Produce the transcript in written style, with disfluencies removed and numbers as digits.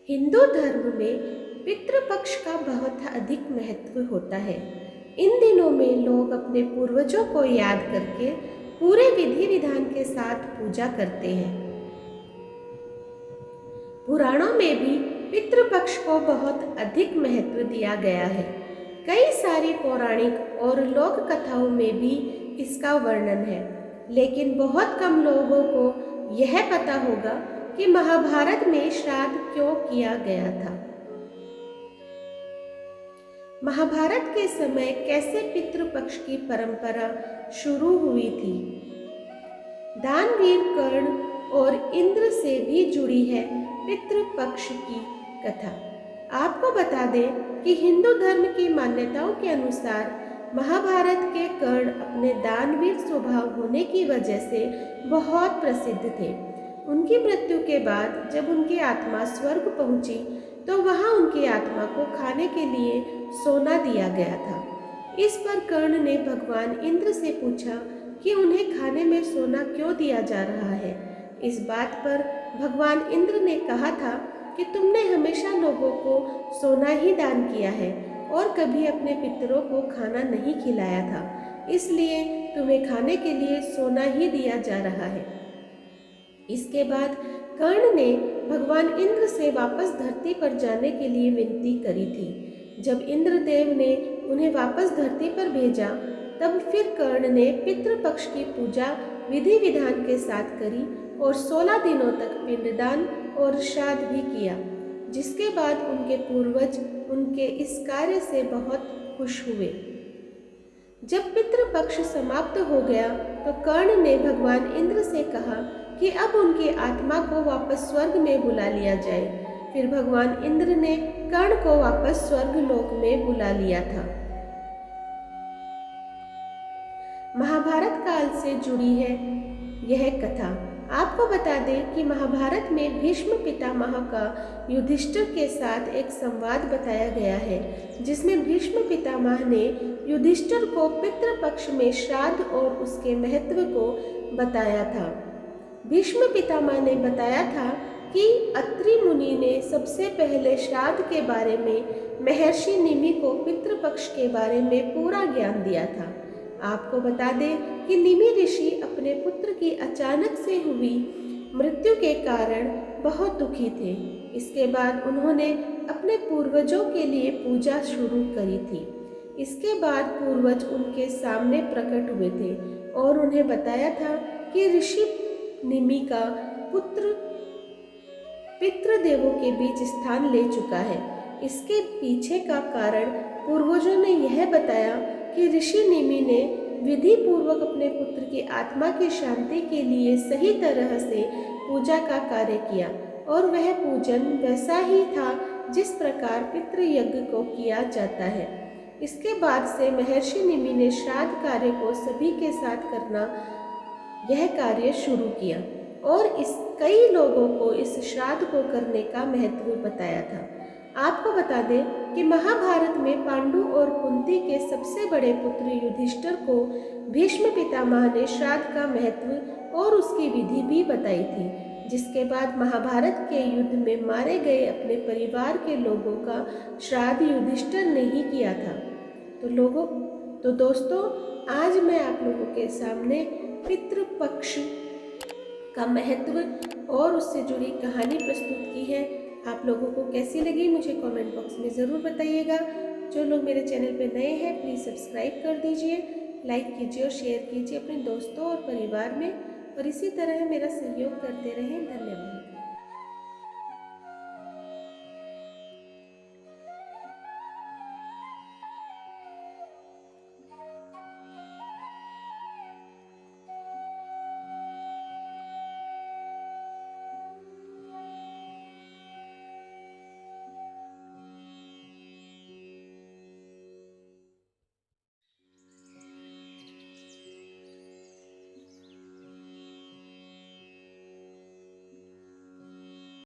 हिंदू धर्म में पितृपक्ष का बहुत अधिक महत्व होता है। इन दिनों में लोग अपने पूर्वजों को याद करके पूरे विधि विधान के साथ पूजा करते हैं। पुराणों में भी पितृपक्ष को बहुत अधिक महत्व दिया गया है। कई सारी पौराणिक और लोक कथाओं में भी इसका वर्णन है, लेकिन बहुत कम लोगों को यह पता होगा कि महाभारत में श्राद्ध क्यों किया गया था। महाभारत के समय कैसे पितृपक्ष की परंपरा शुरू हुई थी। दानवीर कर्ण और इंद्र से भी जुड़ी है पितृपक्ष की कथा। आपको बता दें कि हिंदू धर्म की मान्यताओं के अनुसार महाभारत के कर्ण अपने दानवीर स्वभाव होने की वजह से बहुत प्रसिद्ध थे। उनकी मृत्यु के बाद जब उनकी आत्मा स्वर्ग पहुंची तो वहां उनकी आत्मा को खाने के लिए सोना दिया गया था। इस पर कर्ण ने भगवान इंद्र से पूछा कि उन्हें खाने में सोना क्यों दिया जा रहा है। इस बात पर भगवान इंद्र ने कहा था कि तुमने हमेशा लोगों को सोना ही दान किया है और कभी अपने पितरों को खाना नहीं खिलाया था, इसलिए तुम्हें खाने के लिए सोना ही दिया जा रहा है। इसके बाद कर्ण ने भगवान इंद्र से वापस धरती पर जाने के लिए विनती करी थी। जब इंद्रदेव ने उन्हें वापस धरती पर भेजा तब फिर कर्ण ने पितृपक्ष की पूजा विधि विधान के साथ करी और 16 दिनों तक पिंडदान और श्राद्ध भी किया, जिसके बाद उनके पूर्वज उनके इस कार्य से बहुत खुश हुए। जब पितृपक्ष समाप्त हो गया तो कर्ण ने भगवान इंद्र से कहा कि अब उनकी आत्मा को वापस स्वर्ग में बुला लिया जाए। फिर भगवान इंद्र ने कर्ण को वापस स्वर्ग लोक में बुला लिया था। महाभारत काल से जुड़ी है यह कथा। आपको बता दें कि महाभारत में भीष्म पितामह का युधिष्ठिर के साथ एक संवाद बताया गया है, जिसमें भीष्म पितामह ने युधिष्ठिर को पितृपक्ष में श्राद्ध और उसके महत्व को बताया था। भीष्म पितामह ने बताया था कि अत्रि मुनि ने सबसे पहले श्राद्ध के बारे में महर्षि निमि को पितृपक्ष के बारे में पूरा ज्ञान दिया था। आपको बता दें कि निमि ऋषि अपने पुत्र की अचानक से हुई मृत्यु के कारण बहुत दुखी थे। इसके बाद उन्होंने अपने पूर्वजों के लिए पूजा शुरू करी थी। इसके बाद पूर्वज उनके सामने प्रकट हुए थे और उन्हें बताया था कि ऋषि निमि का पुत्र पितृदेवों के बीच स्थान ले चुका है। इसके पीछे का कारण पूर्वजों ने यह बताया कि ऋषि निमि ने विधि पूर्वक अपने पुत्र की आत्मा की शांति के लिए सही तरह से पूजा का कार्य किया और वह पूजन वैसा ही था जिस प्रकार पितृयज्ञ को किया जाता है। इसके बाद से महर्षि निमि ने श्राद्ध कार्य को सभी के साथ करना यह कार्य शुरू किया और कई लोगों को इस श्राद्ध को करने का महत्व बताया था। आपको बता दें कि महाभारत में पांडु और कुंती के सबसे बड़े पुत्र युधिष्ठिर को भीष्म पितामह ने श्राद्ध का महत्व और उसकी विधि भी बताई थी, जिसके बाद महाभारत के युद्ध में मारे गए अपने परिवार के लोगों का श्राद्ध युधिष्ठिर ने ही किया था। तो दोस्तों, आज मैं आप लोगों के सामने पितृपक्ष का महत्व और उससे जुड़ी कहानी प्रस्तुत की है। आप लोगों को कैसी लगी मुझे कमेंट बॉक्स में ज़रूर बताइएगा। जो लोग मेरे चैनल पर नए हैं प्लीज़ सब्सक्राइब कर दीजिए, लाइक कीजिए और शेयर कीजिए अपने दोस्तों और परिवार में, और इसी तरह मेरा सहयोग करते रहें। धन्यवाद।